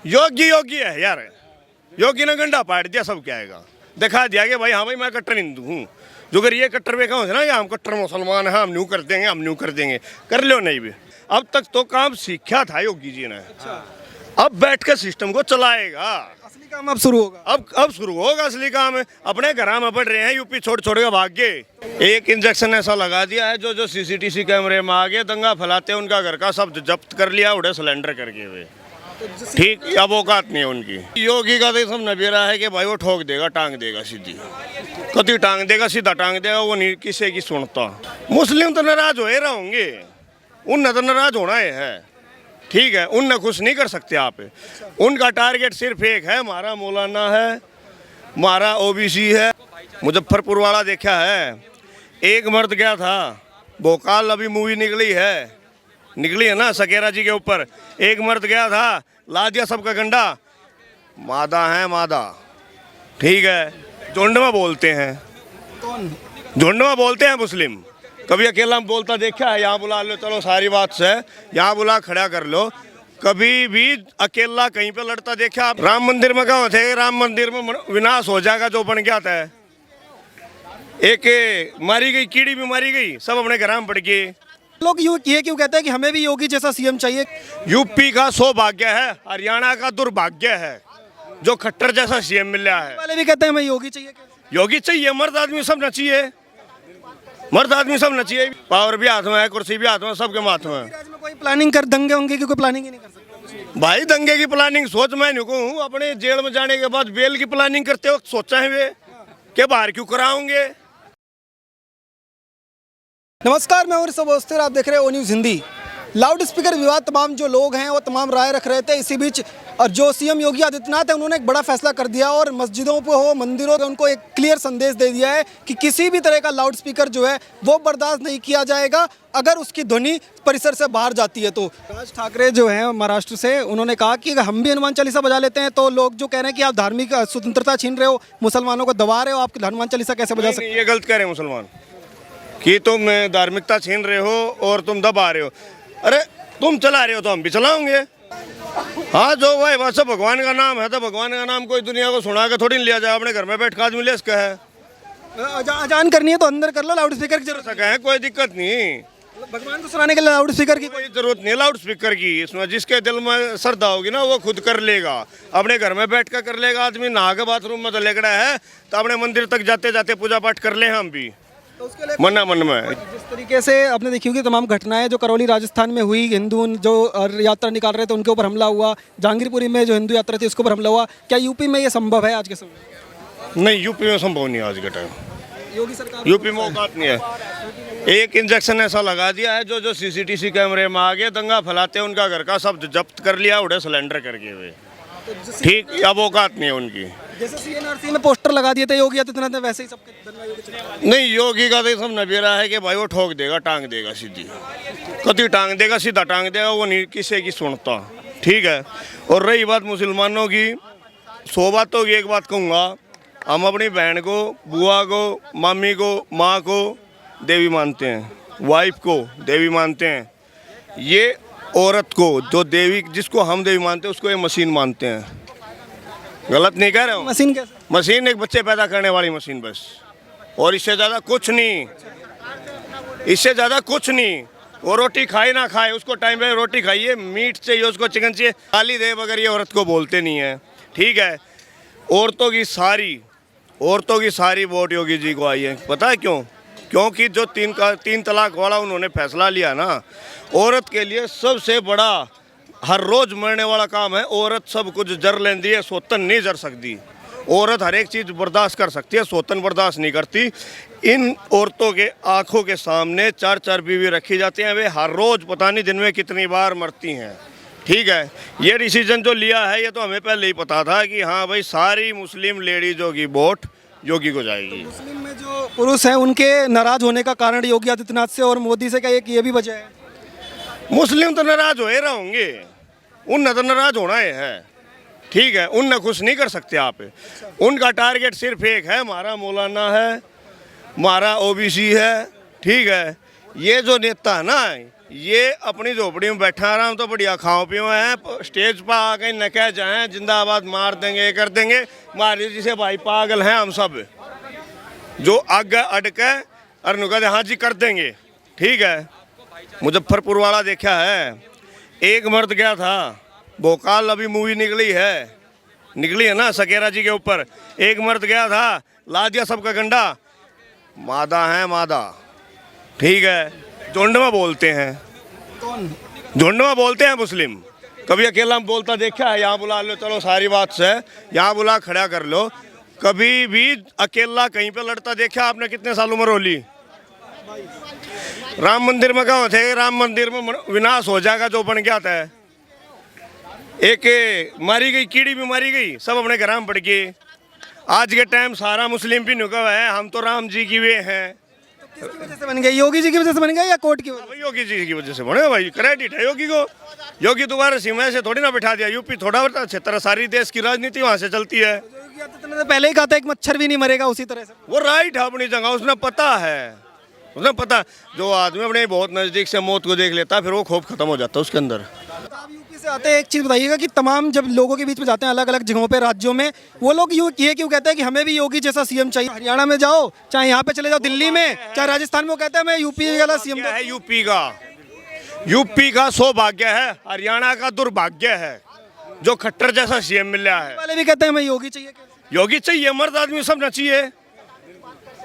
योगी योगी है यार, योगी ने गंडा पाट दिया, सब क्या आएगा, दिखा दिया कि भाई हाँ भाई मैं कट्टर हिंदू हूँ। जो अगर ये कट्टर में कहा ना या हम कट्टर मुसलमान हैं, हम न्यू कर देंगे, हम न्यू कर देंगे, कर लो नहीं भी। अब तक तो काम सीखा था योगी जी ने, अब बैठ कर सिस्टम को चलाएगा। असली काम अब शुरू होगा। अब शुरू होगा असली काम। अपने घर में पड़ रहे हैं, यूपी छोड़ छोड़ के भाग गए। एक इंजेक्शन ऐसा लगा दिया है जो सीसीटीवी कैमरे में आ गए, दंगा फैलाते हैं, उनका घर का सब जब्त कर लिया, उड़े सिलेंडर करके हुए। ठीक, अब औकात नहीं है उनकी। योगी का तो सब नबेरा है कि भाई वो ठोक देगा, टांग देगा सीधी, कति टांग देगा, सीधा टांग देगा, वो नहीं किसी की सुनता। मुस्लिम तो नाराज हो होंगे, उन तो नाराज होना है, ठीक है, उनने खुश नहीं कर सकते आप। उनका टारगेट सिर्फ एक है, हमारा मौलाना है, हमारा ओबीसी है। मुजफ्फरपुर वाला देखा है, एक मर्द गया था, भोकाल अभी मूवी निकली है ना सकेरा जी के ऊपर, एक मर्द गया था, ला दिया सबका गंडा, मादा है मादा, ठीक है, झुंड में बोलते हैं, झुंड में बोलते हैं मुस्लिम। कभी अकेला बोलता देखा है? यहाँ बुला लो, चलो सारी बात से यहाँ बुला खड़ा कर लो। कभी भी अकेला कहीं पे लड़ता देखा आप? राम मंदिर में कहाँ थे? राम मंदिर में विनाश हो जाएगा जो बन गया था, एक मारी गई कीड़ी भी मारी गई, सब अपने घर में पड़ गए। लोग ये क्यों कहते हैं कि हमें भी योगी जैसा सीएम चाहिए? यूपी का सौभाग्य है, हरियाणा का दुर्भाग्य है जो खट्टर जैसा सीएम मिल रहा है। वाले भी कहते हैं हमें योगी चाहिए। योगी चाहिए, मर्द आदमी सब न चाहिए, मर्द आदमी सब न चाहिए। पावर भी हाथ में है, कुर्सी भी हाथ में, सबके हाथ में है। राज्य में कोई प्लानिंग कर दंगे होंगे कि कोई प्लानिंग ही नहीं कर सकता? भाई दंगे की प्लानिंग सोच मैं नहीं कहूँ, अपने जेल में जाने के बाद बेल की प्लानिंग करते वक्त सोचा है वे कि बाहर क्यों कराओगे। नमस्कार, मैं उर्स अवस्थी, आप देख रहे हैं ओ न्यूज़ हिंदी। लाउड स्पीकर विवाद, तमाम जो लोग हैं वो तमाम राय रख रहे थे। इसी बीच और जो सीएम योगी आदित्यनाथ है उन्होंने एक बड़ा फैसला कर दिया और मस्जिदों पे हो, मंदिरों पे उनको एक क्लियर संदेश दे दिया है कि किसी भी तरह का लाउड स्पीकर जो है वो बर्दाश्त नहीं किया जाएगा अगर उसकी ध्वनि परिसर से बाहर जाती है। तो राज ठाकरे जो हैं महाराष्ट्र से, उन्होंने कहा कि अगर हम भी हनुमान चालीसा बजा लेते हैं तो लोग जो कह रहे हैं कि आप धार्मिक स्वतंत्रता छीन रहे हो, मुसलमानों को दबा रहे हो, आप हनुमान चालीसा कैसे बजा सकते? ये गलत कह रहे हैं मुसलमान कि तुम धार्मिकता छीन रहे हो और तुम दबा रहे हो। अरे तुम चला रहे हो तो हम भी चलाओगे। हाँ, जो भाई वैसे भगवान का नाम है तो भगवान का नाम कोई दुनिया को सुना के थोड़ी लिया जाए, अपने घर में बैठ के आदमी ले इसका है। अजान करनी है तो अंदर कर लो, लाउड स्पीकर की जरूरत है, कोई दिक्कत नहीं। भगवान को सुनाने के लिए लाउड स्पीकर की कोई जरूरत नहीं लाउड स्पीकर की। इसमें जिसके दिल में श्रद्धा होगी ना वो खुद कर लेगा, अपने घर में बैठ कर कर लेगा। आदमी नहा के बाथरूम में तो लेगड़ा है तो अपने मंदिर तक जाते जाते पूजा पाठ कर ले, हम भी तो उसके लिए मन में। जिस तरीके से आपने देखी होगी तमाम घटनाएं जो करौली राजस्थान में हुई, हिंदू जो यात्रा निकाल रहे थे उनके ऊपर हमला हुआ, जहांगीरपुरी में जो हिंदू यात्रा थी उसके ऊपर हमला हुआ, क्या यूपी में ये संभव है आज के समय? नहीं, यूपी में संभव नहीं आज के टाइम। योगी सरकार यूपी में औकात नहीं है। एक इंजेक्शन ऐसा लगा दिया है जो सीसीटीवी कैमरे में आ गए, दंगा फैलाते हैं, उनका घर का सब जब्त कर लिया, उड़े सिलेंडर करके हुए। ठीक, अब औकात नहीं है उनकी। जैसे सीएनआरसी में पोस्टर लगा दिए थे योगी आदित्यनाथ ने, वैसे ही सबके नहीं, योगी का तो सब नबेरा है कि भाई वो ठोक देगा, टांग देगा सीधी, कति टांग देगा, सीधा टांग देगा, वो नहीं किसी की सुनता, ठीक है। और रही बात मुसलमानों की, 100 बातों की एक बात कहूँगा, हम अपनी बहन को, बुआ को, मामी को, माँ को देवी मानते हैं, वाइफ को देवी मानते हैं। ये औरत को जो देवी, जिसको हम देवी मानते हैं, उसको ये मशीन मानते हैं। गलत नहीं कह रहे हो? मशीन कैसे? मशीन एक बच्चे पैदा करने वाली मशीन बस, और इससे ज़्यादा कुछ नहीं, इससे ज़्यादा कुछ नहीं। वो रोटी खाए ना खाए, उसको टाइम पे रोटी खाइए, मीट चाहिए उसको, चिकन चाहिए, गाली दे बगैर ये औरत को बोलते नहीं है, ठीक है। औरतों की सारी वोट योगी जी को आई है, पता है क्यों? क्योंकि जो तीन तलाक वाला उन्होंने फैसला लिया ना, औरत के लिए सबसे बड़ा हर रोज मरने वाला काम है। औरत सब कुछ जर लेंदी है, सोतन नहीं जर सकती। औरत हर एक चीज़ बर्दाश्त कर सकती है, सोतन बर्दाश्त नहीं करती। इन औरतों के आंखों के सामने 4-4 बीवी रखी जाती हैं, वे हर रोज़ पता नहीं दिन में कितनी बार मरती हैं, ठीक है। ये डिसीजन जो लिया है ये तो हमें पहले ही पता था कि हाँ भाई सारी मुस्लिम लेडीजों की वोट योगी को जाएगी। मुस्लिम में जो पुरुष हैं उनके नाराज होने का कारण योगी आदित्यनाथ से और मोदी से क्या एक ये भी वजह है? मुस्लिम तो नाराज हो रहे होंगे, उनने तो नाराज होना है, ठीक है, उनने खुश नहीं कर सकते आप। उनका टारगेट सिर्फ एक है, हमारा मौलाना है, हमारा ओबीसी है, ठीक है। ये जो नेता है ना, ये अपनी झोपड़ी में बैठा आराम तो बढ़िया खाओ पियो है, स्टेज पर आ कहीं न कह जाए जिंदाबाद मार देंगे ये कर देंगे, मारिए जिसे भाई पागल हैं हम सब, जो आगे अटके और नु कहते हाँ जी कर देंगे। ठीक है, मुजफ्फरपुर वाला देखा है, एक मर्द गया था, भोकाल अभी मूवी निकली है ना सकेरा जी के ऊपर, एक मर्द गया था, ला दिया सबका गंडा, मादा है मादा। ठीक है, झुंड में बोलते हैं, कौन? झुंड में बोलते हैं मुस्लिम, कभी अकेला बोलता देखा है? यहाँ बुला लो, चलो सारी बात से यहाँ बुला खड़ा कर लो, कभी भी अकेला कहीं पे लड़ता देखा आपने? कितने साल उम्र होली? राम मंदिर में कहाँ थे? राम मंदिर में विनाश हो जाएगा जो बन गया था, एक मारी गई कीड़ी भी मारी गई, सब अपने घर में पड़ गए। आज के टाइम सारा मुस्लिम भी नुका है, हम तो राम जी की वे हैं। किसकी वजह से बन गए? योगी जी की वजह से बन गए या कोर्ट की वजह से? योगी जी की वजह से बने भाई, क्रेडिट है योगी को। योगी दोबारा सीमा से थोड़ी ना बिठा दिया, यूपी थोड़ा बड़ा क्षेत्र, सारी देश की राजनीति वहाँ से चलती है। योगी आदित्यनाथ ने पहले ही कहा था एक मच्छर भी नहीं मरेगा उसी तरह से। वो राइट है अपनी जगह, उसने पता है, उसने पता, जो आदमी अपने बहुत नज़दीक से मौत को देख लेता है फिर वो खौफ खत्म हो जाता है उसके अंदर। आप यूपी से आते हैं, एक चीज़ बताइएगा कि तमाम जब लोगों के बीच में जाते हैं अलग अलग जगहों पे राज्यों में, वो लोग ये क्यों कहते हैं कि हमें भी योगी जैसा सीएम चाहिए? हरियाणा में जाओ, चाहे यहाँ पे चले जाओ दिल्ली में, चाहे राजस्थान में, वो कहते हैं मैं यूपी वाला सीएम क्या है यूपी का सौभाग्य है, हरियाणा का दुर्भाग्य है जो खट्टर जैसा सीएम मिल रहा है। वाले भी कहते हैं हमें योगी चाहिए। योगी चाहिए, मर्द आदमी सब न चाहिए,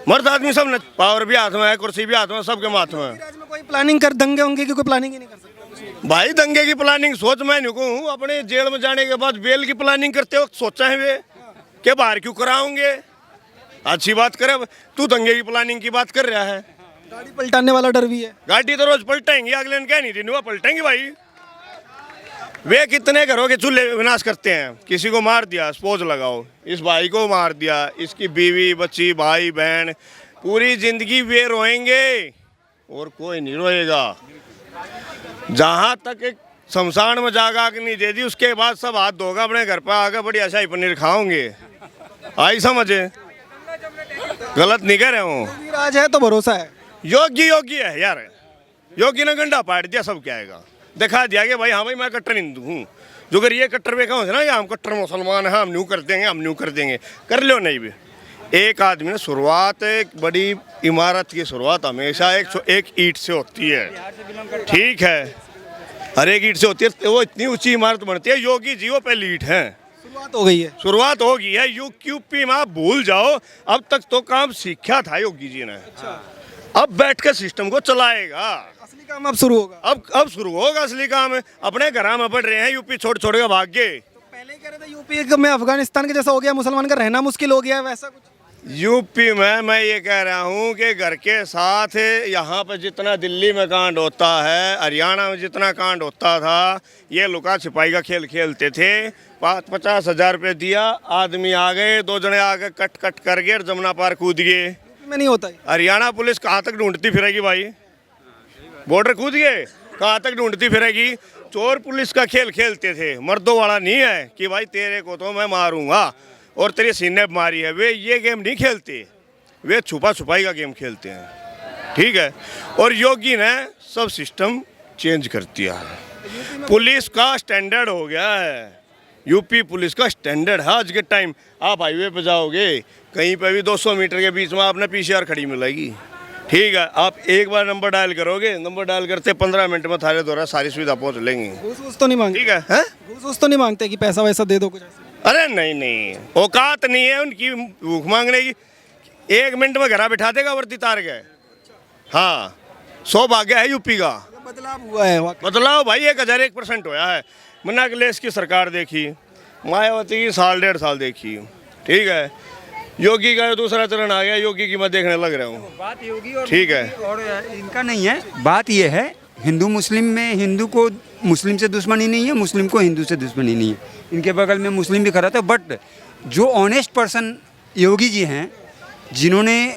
मर्द आदमी सब न, पावर भी हाथ में है, कुर्सी भी हाथ में, सबके हाथ में है। राज्य में कोई प्लानिंग कर दंगे होंगे कि कोई प्लानिंग ही नहीं कर सकते? भाई दंगे की प्लानिंग सोच मैं नहीं कहूँ, अपने जेल में जाने के बाद बेल की प्लानिंग करते वक्त सोचा है वे कि बाहर क्यों कराओगे? अच्छी बात करे, तू दंगे की प्लानिंग की बात कर रहा है। गाड़ी पलटाने वाला डर भी है। गाड़ी तो रोज पलटेंगे, अगले दिन क्या नहीं दिन हुआ पलटेंगे भाई। वे कितने घरों के चूल्हे विनाश करते हैं, किसी को मार दिया स्पोज लगाओ, इस भाई को मार दिया, इसकी बीवी बच्ची भाई बहन, पूरी जिंदगी वे रोएंगे और कोई नहीं रोएगा। जहाँ तक एक शमशान में जागा आग नहीं दे दी, उसके बाद सब हाथ धोगा अपने घर पर आकर बढ़िया शाही पनीर खाओगे। आई समझे, गलत नहीं कह रहे हूँ। राज है तो भरोसा है। योगी है यार, योगी ने गंडा पाट दिया, सब क्या आएगा, दिखा दिया कि भाई हाँ भाई मैं कट्टर हिंदू हूँ। जो अगर ये कट्टर में कहो ना, हम कट्टर मुसलमान हैं, हम न्यू कर देंगे, हम न्यू कर देंगे, कर लो नहीं भी। एक आदमी ने शुरुआत, एक बड़ी इमारत की शुरुआत हमेशा एक ईंट से होती है। ठीक है, हर एक ईंट से होती है, वो इतनी ऊंची इमारत बनती है। योगी जी वो पहली ईंट है, शुरुआत हो गई है, शुरुआत हो गई है। यूपी में आप भूल जाओ, अब तक तो काम सीखा था योगी जी ने, अब बैठ कर सिस्टम को चलाएगा। असली काम अब शुरू होगा। अब शुरू होगा असली काम। अपने घर में पड़ रहे हैं, यूपी छोड़ के भाग गए। तो पहले ही कह रहे थे यूपी में अफगानिस्तान के जैसा हो गया, मुसलमान का रहना मुश्किल हो गया है, वैसा कुछ? यूपी में मैं ये कह रहा हूँ कि घर के साथ यहाँ पर जितना दिल्ली में कांड होता है, हरियाणा में जितना कांड होता था, ये लुका छिपाई का खेल खेलते थे। 50,000 रुपये दिया, आदमी आ गए, 2 जने आ गए, कट कर गए, जमुना पार कूद गए। में नहीं होता है। हरियाणा पुलिस कहाँ तक ढूंढती फिरेगी भाई? बॉर्डर कूद गए, कहाँ तक ढूंढती फिरेगी? चोर पुलिस का खेल खेलते थे, मर्दों वाला नहीं है कि भाई तेरे को तो मैं मारूंगा और तेरे सीने पे मारी है। वे ये गेम नहीं खेलते, वे छुपा छुपाई का गेम खेलते हैं। ठीक है, और योगी ने सब सिस्टम चेंज कर दिया है। पुलिस का स्टैंडर्ड हो गया है, यूपी पुलिस का स्टैंडर्ड है आज के टाइम। आप हाईवे पे जाओगे, कहीं पे भी 200 मीटर के बीच में आपने पीसीआर खड़ी मिलेगी। ठीक है, आप एक बार नंबर डायल करोगे, नंबर डायल करते 15 मिनट में थारे द्वारा सारी सुविधा पहुंच लेंगी। घूस तो नहीं मांगते? ठीक है, हैं? घूस तो नहीं मांगते कि पैसा वैसा दे दो कुछ ऐसा? अरे नहीं, औकात नहीं है उनकी भूख मांगने की। 1 मिनट में घरा बिठा देगा वर्दी तार गए। हाँ, सौभाग्य है यूपी का। बदलाव हुआ है, बदलाव भाई 1001% होया है। मना अखिलेश की सरकार देखी, मायावती की 1.5 साल देखी। ठीक है, योगी का दूसरा चरण आ गया, योगी की मैं देखने लग रहा हूँ। बात योगी और ठीक है, और इनका नहीं है, बात ये है हिंदू मुस्लिम में, हिंदू को मुस्लिम से दुश्मनी नहीं है, मुस्लिम को हिंदू से दुश्मनी नहीं है। इनके बगल में मुस्लिम भी खड़ा था, बट जो ऑनेस्ट पर्सन योगी जी हैं, जिन्होंने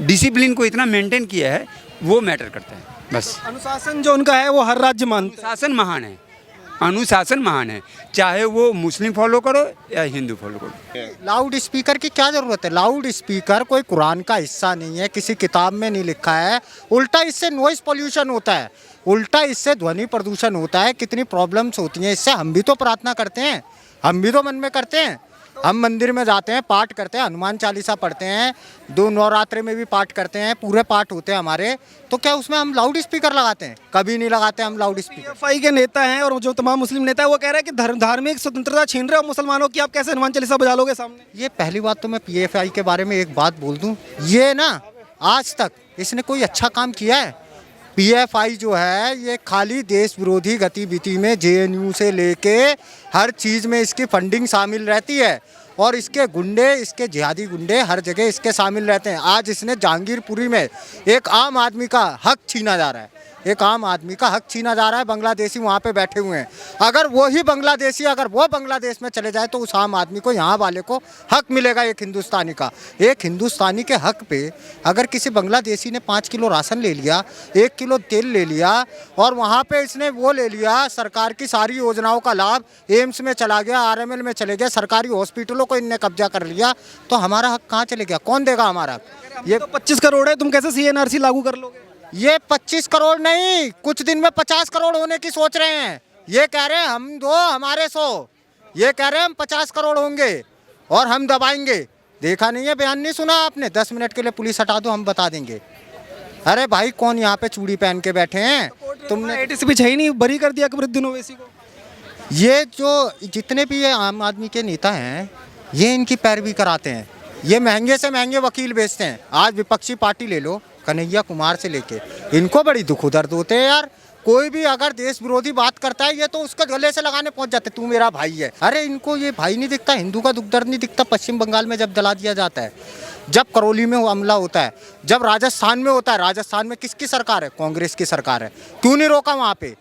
डिसिप्लिन को इतना मेंटेन किया है, वो मैटर करता है बस। अनुशासन जो उनका है वो हर राज्य मानता है। शासन महान है, अनुशासन महान है, चाहे वो मुस्लिम फॉलो करो या हिंदू फॉलो करो। लाउड स्पीकर की क्या ज़रूरत है? लाउड स्पीकर कोई कुरान का हिस्सा नहीं है, किसी किताब में नहीं लिखा है। उल्टा इससे नॉइज़ पोल्यूशन होता है, उल्टा इससे ध्वनि प्रदूषण होता है। कितनी प्रॉब्लम्स होती हैं इससे। हम भी तो प्रार्थना करते हैं, हम भी तो मन में करते हैं, हम मंदिर में जाते हैं, पाठ करते हैं, हनुमान चालीसा पढ़ते हैं, 2 नवरात्रे में भी पाठ करते हैं, पूरे पाठ होते हैं हमारे। तो क्या उसमें हम लाउड स्पीकर लगाते हैं? कभी नहीं लगाते हम लाउड स्पीकर। पीएफआई के नेता हैं और जो तमाम मुस्लिम नेता है वो कह रहे हैं कि धार्मिक स्वतंत्रता छीन रहे हो मुसलमानों की, आप कैसे हनुमान चालीसा बजा लोगे सामने? ये पहली बात तो मैं पीएफआई के बारे में एक बात बोल दूं, ये ना आज तक इसने कोई अच्छा काम किया है? पीएफआई जो है ये खाली देश विरोधी गतिविधि में जेएनयू से लेके हर चीज़ में इसकी फंडिंग शामिल रहती है और इसके गुंडे, इसके जिहादी गुंडे हर जगह इसके शामिल रहते हैं। आज इसने जहांगीरपुरी में एक आम आदमी का हक छीना जा रहा है, एक आम आदमी का हक छीना जा रहा है। बांग्लादेशी वहाँ पे बैठे हुए हैं, अगर वही बांग्लादेशी अगर वो बांग्लादेश में चले जाए तो उस आम आदमी को, यहाँ वाले को हक मिलेगा एक हिंदुस्तानी का। एक हिंदुस्तानी के हक पे अगर किसी बांग्लादेशी ने 5 किलो राशन ले लिया, 1 किलो तेल ले लिया और वहाँ पे इसने वो ले लिया, सरकार की सारी योजनाओं का लाभ, एम्स में चला गया, आरएमएल में चले गया, सरकारी हॉस्पिटलों को इनने कब्जा कर लिया, तो हमारा हक कहाँ चले गया? कौन देगा हमारा हक? ये तो 25 करोड़ है, तुम कैसे सीएनआरसी लागू कर लोगे? ये 25 करोड़ नहीं, कुछ दिन में 50 करोड़ होने की सोच रहे हैं। ये कह रहे हैं हम 2 हमारे 100, ये कह रहे हैं हम 50 करोड़ होंगे और हम दबाएंगे। देखा नहीं है, बयान नहीं सुना आपने? 10 मिनट के लिए पुलिस हटा दो, हम बता देंगे। अरे भाई कौन यहाँ पे चूड़ी पहन के बैठे हैं? तुमने एटीसीपी है ही नहीं, बरी कर दिया अकबरुद्दीन ओवैसी को। ये जो जितने भी ये आम आदमी के नेता हैं ये इनकी पैरवी कराते हैं, ये महंगे से महंगे वकील बेचते हैं। आज विपक्षी पार्टी ले लो, कन्हैया कुमार से लेके, इनको बड़ी दुख दर्द होते हैं यार। कोई भी अगर देश विरोधी बात करता है ये तो उसके गले से लगाने पहुंच जाते, तू मेरा भाई है। अरे इनको ये भाई नहीं दिखता, हिंदू का दुख दर्द नहीं दिखता। पश्चिम बंगाल में जब जला दिया जाता है, जब करौली में हमला होता है, जब राजस्थान में होता है, राजस्थान में किसकी सरकार है? कांग्रेस की सरकार है, क्यों नहीं रोका वहाँ पे?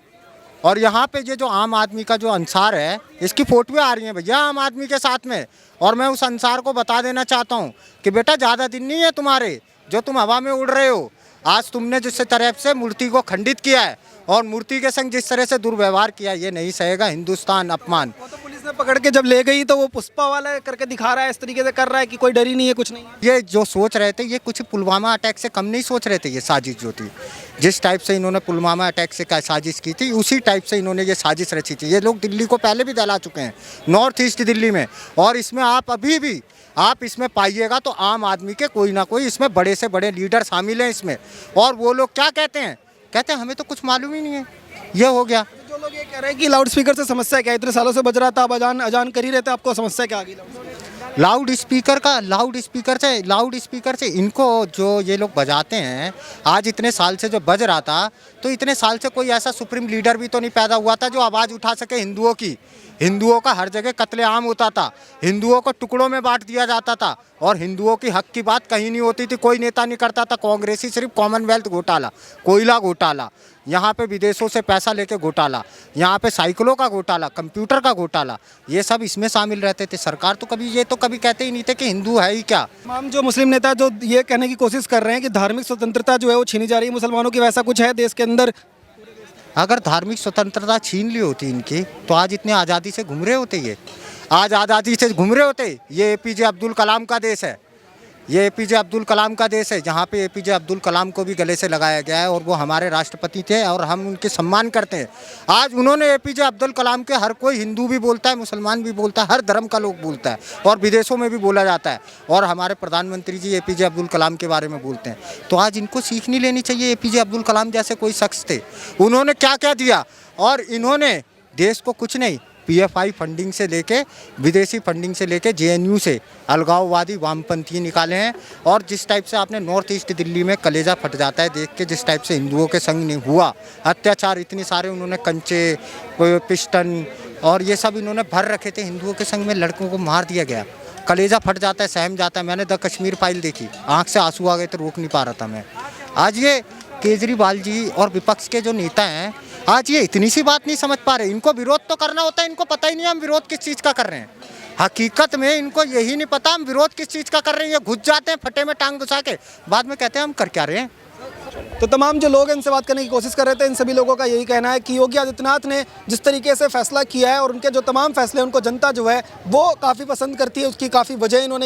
और यहाँ पे ये जो आम आदमी का जो अंसार है, इसकी फोटोएं आ रही हैं भैया आम आदमी के साथ में। और मैं उस अंसार को बता देना चाहता हूँ कि बेटा ज़्यादा दिन नहीं है तुम्हारे, जो तुम हवा में उड़ रहे हो। आज तुमने जिस तरह से मूर्ति को खंडित किया है और मूर्ति के संग जिस तरह से दुर्व्यवहार किया, ये नहीं सहेगा हिंदुस्तान अपमान। वो तो पुलिस ने पकड़ के जब ले गई तो वो पुष्पा वाला करके दिखा रहा है, इस तरीके से कर रहा है कि कोई डर ही नहीं है, कुछ नहीं है। ये जो सोच रहे थे, ये कुछ पुलवामा अटैक से कम नहीं सोच रहे थे। ये साजिश जो थी, जिस टाइप से इन्होंने पुलवामा अटैक से साजिश की थी, उसी टाइप से इन्होंने ये साजिश रची थी। ये लोग दिल्ली को पहले भी दहला चुके हैं, नॉर्थ ईस्ट दिल्ली में। और इसमें आप अभी भी आप इसमें पाइएगा तो आम आदमी के कोई ना कोई इसमें बड़े से बड़े लीडर शामिल हैं इसमें। और वो लोग क्या कहते हैं? कहते हैं हमें तो कुछ मालूम ही नहीं है। ये हो गया। जो लोग ये कह रहे हैं कि लाउड स्पीकर से समस्या क्या, इतने सालों से बज रहा था, अब अजान कर ही रहते, आपको समस्या क्या आ गई? लाउड स्पीकर से इनको जो ये लोग बजाते हैं, आज इतने साल से जो बज रहा था, तो इतने साल से कोई ऐसा सुप्रीम लीडर भी तो नहीं पैदा हुआ था जो आवाज़ उठा सके हिंदुओं की। हिंदुओं का हर जगह कत्लेआम होता था, हिंदुओं को टुकड़ों में बांट दिया जाता था और हिंदुओं की हक की बात कहीं नहीं होती थी, कोई नेता नहीं करता था। कांग्रेसी सिर्फ कॉमनवेल्थ घोटाला, कोयला घोटाला, यहाँ पे विदेशों से पैसा लेके घोटाला, यहाँ पे साइकिलों का घोटाला, कंप्यूटर का घोटाला, ये सब इसमें शामिल रहते थे। सरकार तो कभी कहते ही नहीं थे कि हिंदू है ही क्या। तमाम जो मुस्लिम नेता जो ये कहने की कोशिश कर रहे हैं कि धार्मिक स्वतंत्रता जो है वो छीनी जा रही है मुसलमानों की, वैसा कुछ है देश के अंदर? अगर धार्मिक स्वतंत्रता छीन ली होती इनकी तो आज इतने आज़ादी से घूम रहे होते। ये आज आज़ादी से घूम रहे होते। ये एपीजे अब्दुल कलाम का देश है, ये एपीजे अब्दुल कलाम का देश है, जहाँ पे एपीजे अब्दुल कलाम को भी गले से लगाया गया है और वो हमारे राष्ट्रपति थे और हम उनके सम्मान करते हैं। आज उन्होंने एपीजे अब्दुल कलाम के, हर कोई हिंदू भी बोलता है, मुसलमान भी बोलता है, हर धर्म का लोग बोलता है और विदेशों में भी बोला जाता है। और हमारे प्रधानमंत्री जी एपीजे अब्दुल कलाम के बारे में बोलते हैं। तो आज इनको सीख नहीं लेनी चाहिए। एपीजे अब्दुल कलाम जैसे कोई शख्स थे, उन्होंने क्या क्या दिया और इन्होंने देश को कुछ नहीं, पीएफआई फंडिंग से लेके, विदेशी फंडिंग से लेके, जेएनयू से अलगाववादी वामपंथी निकाले हैं। और जिस टाइप से आपने नॉर्थ ईस्ट दिल्ली में कलेजा फट जाता है देख के, जिस टाइप से हिंदुओं के संग नहीं हुआ अत्याचार, इतने सारे उन्होंने कंचे, पिस्टन और ये सब इन्होंने भर रखे थे हिंदुओं के संग में, लड़कों को मार दिया गया। कलेजा फट जाता है, सहम जाता है। मैंने द कश्मीर फाइल देखी, आँख से आंसू आ गए तो रोक नहीं पा रहा था मैं। आज ये केजरीवाल जी और विपक्ष के जो नेता हैं, आज ये इतनी सी बात नहीं समझ पा रहे। इनको विरोध तो करना होता है, इनको पता ही नहीं हम विरोध किस चीज़ का कर रहे हैं। हकीकत में इनको यही नहीं पता हम विरोध किस चीज़ का कर रहे हैं। ये घुस जाते हैं फटे में टांग घुसा के, बाद में कहते हैं हम कर क्या रहे हैं। तो तमाम जो लोग हैं इनसे बात करने की कोशिश कर रहे थे, इन सभी लोगों का यही कहना है कि योगी आदित्यनाथ ने जिस तरीके से फैसला किया है और उनके जो तमाम फैसले उनको जनता जो है वो काफ़ी पसंद करती है, उसकी काफ़ी वजह इन्होंने